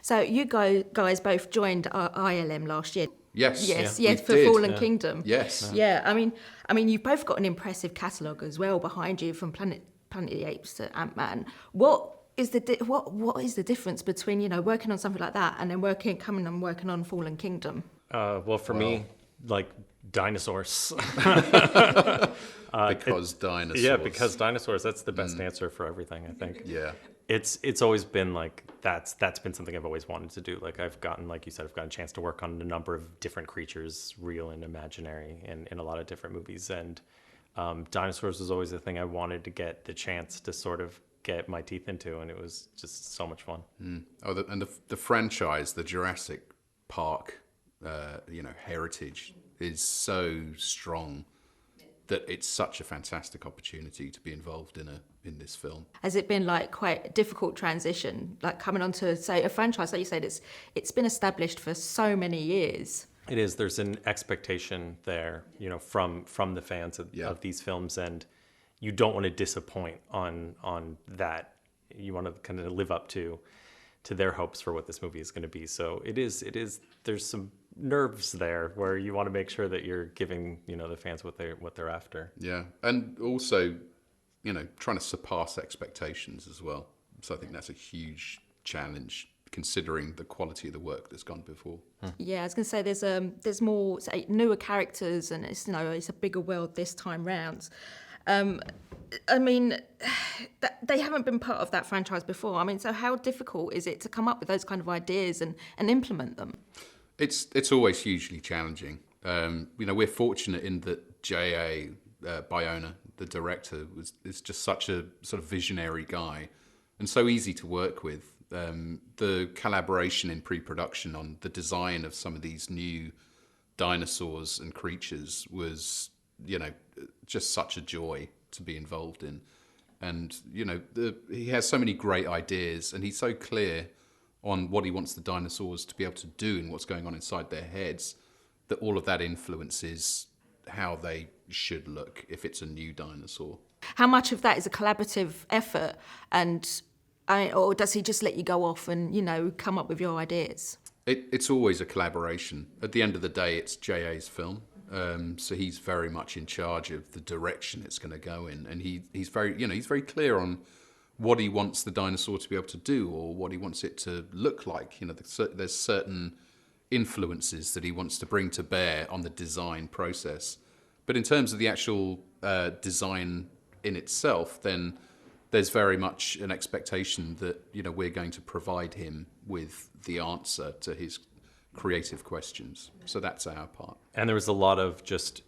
So you guys both joined ILM last year. Yes, Yes, for did. Fallen Kingdom. Yes. Yeah, I mean, you've both got an impressive catalogue as well behind you, from Planet of the Apes to Ant-Man. What is the difference between, you know, working on something like that and then working on Fallen Kingdom? Well, for me, like dinosaurs. Because dinosaurs. Yeah, because dinosaurs. That's the best answer for everything, I think. Yeah. It's always been like that's been something I've always wanted to do. Like I've gotten, like you said, I've gotten a chance to work on a number of different creatures, real and imaginary, in a lot of different movies. And dinosaurs was always the thing I wanted to get the chance to sort of get my teeth into, and it was just so much fun. Oh, and the franchise, the Jurassic Park, heritage is so strong that it's such a fantastic opportunity to be involved in this film. Has it been like quite a difficult transition, like coming onto, say, a franchise like you said, it's been established for so many years? It is. There's an expectation there, you know, from the fans of these films, and you don't want to disappoint on that. You want to kind of live up to their hopes for what this movie is going to be. So it is. There's some nerves there where you want to make sure that you're giving, you know, the fans what they're after. Yeah, and also, you know, trying to surpass expectations as well. So I think that's a huge challenge, considering the quality of the work that's gone before. Yeah, I was going to say there's more, say, newer characters, and it's, you know, it's a bigger world this time round. I mean, they haven't been part of that franchise before. I mean, so how difficult is it to come up with those kind of ideas and implement them? It's always hugely challenging. You know, we're fortunate in that J A Bayona, the director, is just such a sort of visionary guy, and so easy to work with. The collaboration in pre-production on the design of some of these new dinosaurs and creatures was, you know, just such a joy to be involved in. And, you know, he has so many great ideas, and he's so clear on what he wants the dinosaurs to be able to do and what's going on inside their heads, that all of that influences how they should look if it's a new dinosaur. How much of that is a collaborative effort, or does he just let you go off and, you know, come up with your ideas? It's always a collaboration. At the end of the day, it's JA's film. So he's very much in charge of the direction it's going to go in, and he's very clear on what he wants the dinosaur to be able to do, or what he wants it to look like. You know, there's certain influences that he wants to bring to bear on the design process. But in terms of the actual design in itself, then there's very much an expectation that, you know, we're going to provide him with the answer to his creative questions. So that's our part. And there was a lot of just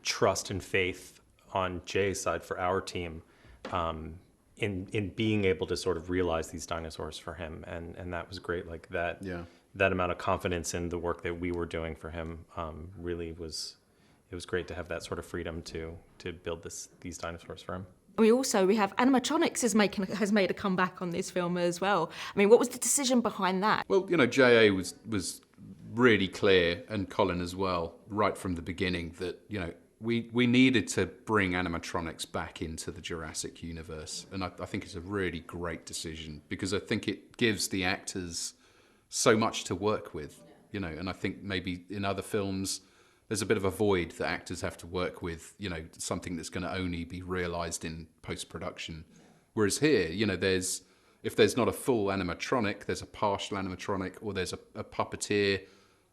trust and faith on Jay's side for our team, in being able to sort of realize these dinosaurs for him, and that was great. Like that, that amount of confidence in the work that we were doing for him really was. It was great to have that sort of freedom to build these dinosaurs for him. We have animatronics has made a comeback on this film as well. I mean, what was the decision behind that? Well, you know, JA was really clear, and Colin as well, right from the beginning, that, you know, we needed to bring animatronics back into the Jurassic universe. And I think it's a really great decision, because I think it gives the actors so much to work with, you know, and I think maybe in other films there's a bit of a void that actors have to work with, you know, something that's going to only be realised in post-production. Whereas here, you know, if there's not a full animatronic, there's a partial animatronic, or there's a puppeteer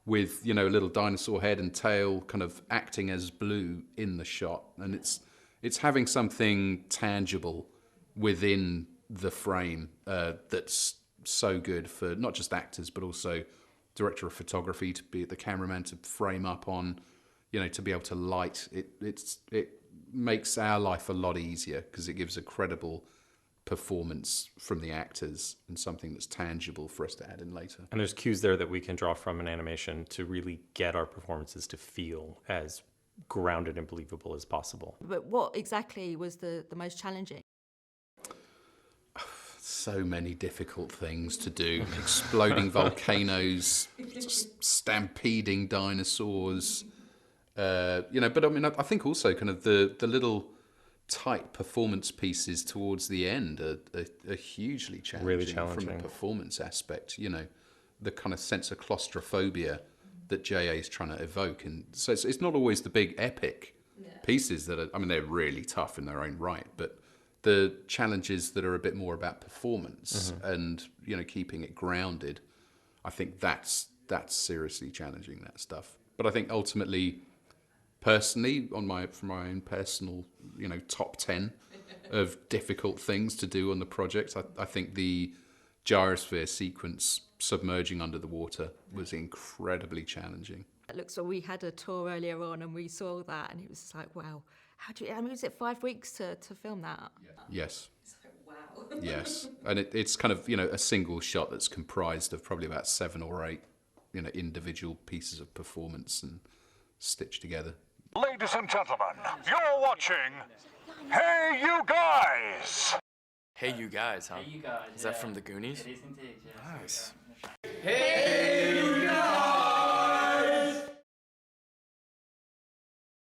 with, you know, a little dinosaur head and tail kind of acting as Blue in the shot. And it's having something tangible within the frame that's so good for not just actors, but also director of photography, to be the cameraman to frame up on, you know, to be able to light it. It makes our life a lot easier, because it gives a credible performance from the actors and something that's tangible for us to add in later. And there's cues there that we can draw from an animation to really get our performances to feel as grounded and believable as possible. But what exactly was the most challenging? So many difficult things to do. Exploding volcanoes, stampeding dinosaurs. You know, but I mean, I think also kind of the little tight performance pieces towards the end are hugely challenging, Really challenging from a performance aspect. You know, the kind of sense of claustrophobia that JA is trying to evoke. And so it's not always the big epic pieces that are, I mean, they're really tough in their own right, but the challenges that are a bit more about performance and, you know, keeping it grounded, I think that's seriously challenging, that stuff. But I think ultimately, personally, from my own personal, you know, top 10 of difficult things to do on the project, I think the gyrosphere sequence submerging under the water was incredibly challenging. Look, so we had a tour earlier on and we saw that and it was like, wow, was it 5 weeks to film that? Yes. It's like, wow. Yes. And it's kind of, you know, a single shot that's comprised of probably about 7 or 8, you know, individual pieces of performance and stitched together. Ladies and gentlemen, you're watching Hey You Guys! Hey You Guys, huh? Hey, you guys. Is that from the Goonies? It is indeed, yeah. Nice. Hey,